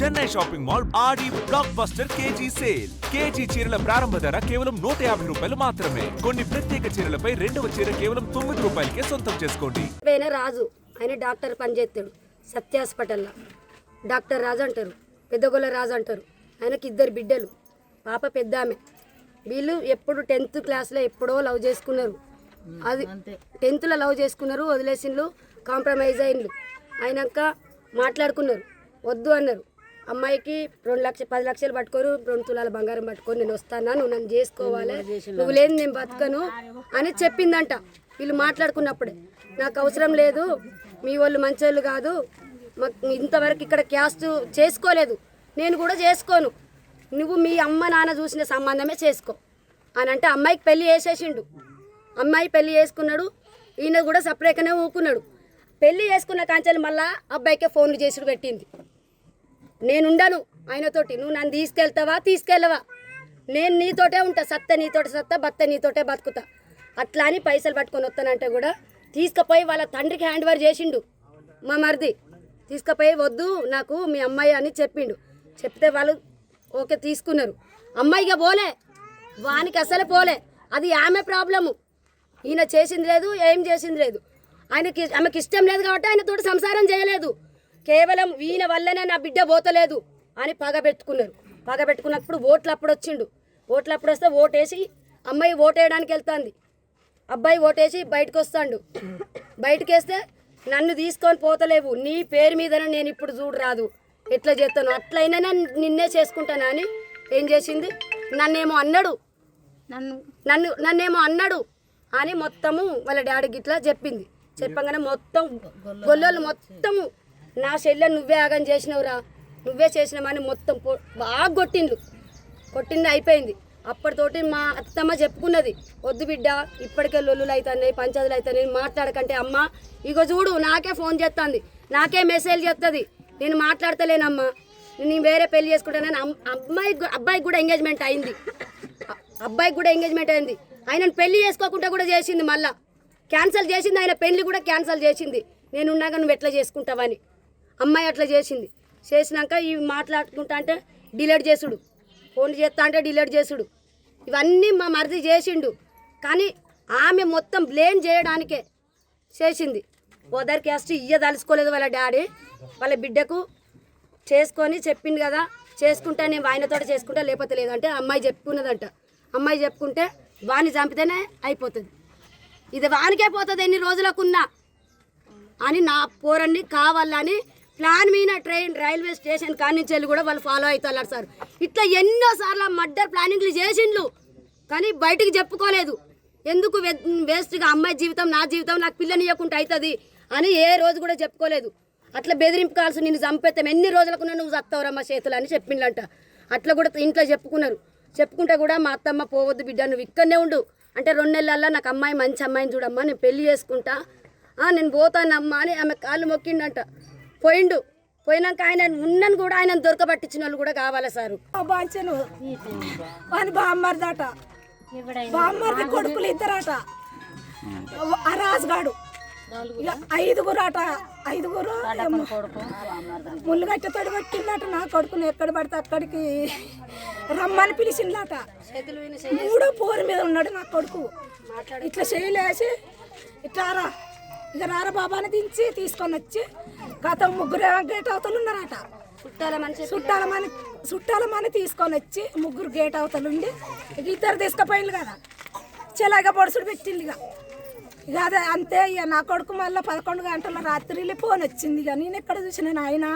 Chennai shopping mall Aadi blockbuster KG sale. KG చీరల ప్రారంభ ధర కేవలం 150 రూపాయలు మాత్రమే. కొన్ని ప్రత్యేక చీరలపై రెండవ చీర కేవలం 9 రూపాయలకే సొంతం చేసుకోండి. రాజు ఆయన డాక్టర్ పనిచేస్తాడు సత్య హాస్పిటల్లో. డాక్టర్ రాజు అంటారు, పెద్దగొల్ల రాజు అంటారు. ఆయనకి 2 బిడ్డలు, పాప పెద్ద ఆమె. వీళ్ళు ఎప్పుడు 10th క్లాస్లో ఎప్పుడో లవ్ చేసుకున్నారు. అది 10thలో లవ్ చేసుకున్నారు, వదిలేసిండ్రు, కాంప్రమైజ్ అయిండ్రు. అయినాక మాట్లాడుకున్నారు, వద్దు అన్నారు. అమ్మాయికి 10 లక్షలు పట్టుకోరు, 2 తులాల బంగారం పట్టుకొని నేను వస్తానా, నువ్వు నన్ను చేసుకోవాలి, నువ్వు లేదు నేను బతకను అని చెప్పిందంట. వీళ్ళు మాట్లాడుకున్నప్పుడే నాకు అవసరం లేదు, మీ వాళ్ళు మంచోళ్ళు కాదు, మాకు ఇంతవరకు ఇక్కడ క్యాస్ట్ చేసుకోలేదు, నేను కూడా చేసుకోను, నువ్వు మీ అమ్మ నాన్న చూసిన సంబంధమే చేసుకో అని అంటే అమ్మాయికి పెళ్లి చేసేసిండు. అమ్మాయి పెళ్లి చేసుకున్నాడు, ఈయన కూడా సపరేట్గానే ఊకున్నాడు. పెళ్లి చేసుకున్న కాంచెలు మళ్ళా అబ్బాయికే ఫోన్లు చేసుడు పెట్టింది. నేనుండను ఆయనతోటి, నువ్వు నన్ను తీసుకెళ్తావా తీసుకెళ్ళవా, నేను నీతోటే ఉంటా, సత్త నీతోటి సత్త, బత్త నీతోటే బతుకుతా అట్లా అని పైసలు పట్టుకొని వస్తానంటే కూడా తీసుకుపోయి వాళ్ళ తండ్రికి హ్యాండ్ ఓవర్ చేసిండు. మా మరిది తీసుకుపోయి వద్దు నాకు మీ అమ్మాయి అని చెప్పిండు. చెప్తే వాళ్ళు ఓకే తీసుకున్నారు. అమ్మాయిగా పోలే, వానికి అసలు పోలే, అది ఆమె ప్రాబ్లము. ఈయన చేసింది లేదు, ఏం చేసింది లేదు. ఆమెకి ఇష్టం లేదు కాబట్టి ఆయనతోటి సంసారం చేయలేదు. కేవలం ఈయన వల్లనే నా బిడ్డ పోతలేదు అని పగబెట్టుకున్నారు. పగబెట్టుకున్నప్పుడు ఓట్లు అప్పుడు వచ్చిండు. ఓట్లు అప్పుడు వస్తే ఓటేసి అమ్మాయి ఓటేయడానికి వెళ్తుంది. అబ్బాయి ఓటేసి బయటకు వస్తాడు. బయటకు వేస్తే నన్ను తీసుకొని పోతలేవు, నీ పేరు మీదనే నేను ఇప్పుడు చూడరాదు, ఎట్లా చేస్తాను, అట్లయినా నిన్నే చేసుకుంటాను అని ఏం చేసింది, నన్నేమో అన్నాడు అని మొత్తము వాళ్ళ డాడీకి ఇట్లా చెప్పింది. చెప్పగానే మొత్తం గొల్లోళ్ళు మొత్తము నా చెల్లె నువ్వే ఆగం చేసినవురా, నువ్వే చేసినామని మొత్తం బాగా కొట్టింది అయిపోయింది. అప్పటితోటి మా అత్తమ్మ చెప్పుకున్నది, వద్దు బిడ్డ ఇప్పటికే లొల్లులు అవుతున్నాయి, పంచాయతీలు అవుతున్నాయి, మాట్లాడకంటే అమ్మ ఇగో చూడు నాకే ఫోన్ చేస్తుంది, నాకే మెసేజ్ చేస్తుంది, నేను మాట్లాడతలేనమ్మా, నేను వేరే పెళ్లి చేసుకుంటానని. అబ్బాయికి కూడా ఎంగేజ్మెంట్ అయింది. ఆయనను పెళ్లి చేసుకోకుండా కూడా చేసింది, మళ్ళా క్యాన్సిల్ చేసింది. ఆయన పెళ్లి కూడా క్యాన్సిల్ చేసింది, నేనున్నాక నువ్వు ఎట్లా చేసుకుంటావని. అమ్మాయి అట్లా చేసింది. చేసినాక ఇవి మాట్లాడుకుంటా అంటే డిలీట్ చేసుడు, ఫోన్ చేస్తా అంటే డిలీట్ చేసుడు, ఇవన్నీ మా మరిది చేసిండు. కానీ ఆమె మొత్తం బ్లేమ్ చేయడానికే చేసింది. ఓదర్ క్యాస్ట్ తలుసుకోలేదు వాళ్ళ డాడీ. వాళ్ళ బిడ్డకు చేసుకొని చెప్పింది కదా, చేసుకుంటా నేను ఆయనతో చేసుకుంటా లేకపోతే లేదంటే అమ్మాయి చెప్పుకున్నదంట. అమ్మాయి చెప్పుకుంటే వాణ్ణి చంపితేనే అయిపోతుంది, ఇది వానికే పోతుంది ఎన్ని రోజులకున్నా అని నా పోరన్ని కావాలని ప్లాన్ మీద రైల్వే స్టేషన్ కానించేళ్ళు కూడా వాళ్ళు ఫాలో అవుతారు సార్. ఇట్లా ఎన్నోసార్లు మర్డర్ ప్లానింగ్లు చేసిండ్లు, కానీ బయటికి చెప్పుకోలేదు. ఎందుకు వేస్ట్గా అమ్మాయి జీవితం నా జీవితం నాకు పిల్లనియకుండా అవుతుంది అని ఏ రోజు కూడా చెప్పుకోలేదు. అట్లా బెదిరింపు కాల్సి నిన్ను చంపేస్తాం, ఎన్ని రోజులకున్నా నువ్వు చస్తావురమ్మ చేతులు అని చెప్పిండ్లంట. అట్లా కూడా ఇంట్లో చెప్పుకున్నారు. చెప్పుకుంటే కూడా మా అత్తమ్మ పోవద్దు బిడ్డ నువ్వు ఇక్కడనే ఉండు అంటే 2 నెలల్లో నాకు అమ్మాయి మంచి అమ్మాయిని చూడమ్మా, నేను పెళ్లి చేసుకుంటా, నేను పోతానమ్మా అని ఆమె కాళ్ళు మొక్కిండంట. పోయినాక ఆయన ఉన్నను కూడా ఆయన దొరకబట్టించిన వాళ్ళు కూడా కావాలి సారు. బామ్మర్దట, బామ్మర్ది కొడుకులు 2 ఆ రాజుగాడు 5 ముళ్ళుగట్ట తోడు పట్టిందట. నా కొడుకుని ఎక్కడ పడితే అక్కడికి రమ్మని పిలిచిందట. 3 పోరు మీద ఉన్నాడు నా కొడుకు. ఇట్లా చేయలేసి ఇట్లా ఇక రారా బాబాని దించి తీసుకొని వచ్చి గత 3 గేట్ అవతలు ఉన్నారట. చుట్టాలమని తీసుకొని వచ్చి 3 గేట్ అవతలు ఉండి 2 తీసుకుపోయింది కదా, చెలాగా పొడుసుడు పెట్టింది. ఇక అదే అంతే. ఇక నా కొడుకు మళ్ళీ 11 గంటల రాత్రి ఫోన్ వచ్చింది. ఇక నేను ఎక్కడ చూసిన ఆయన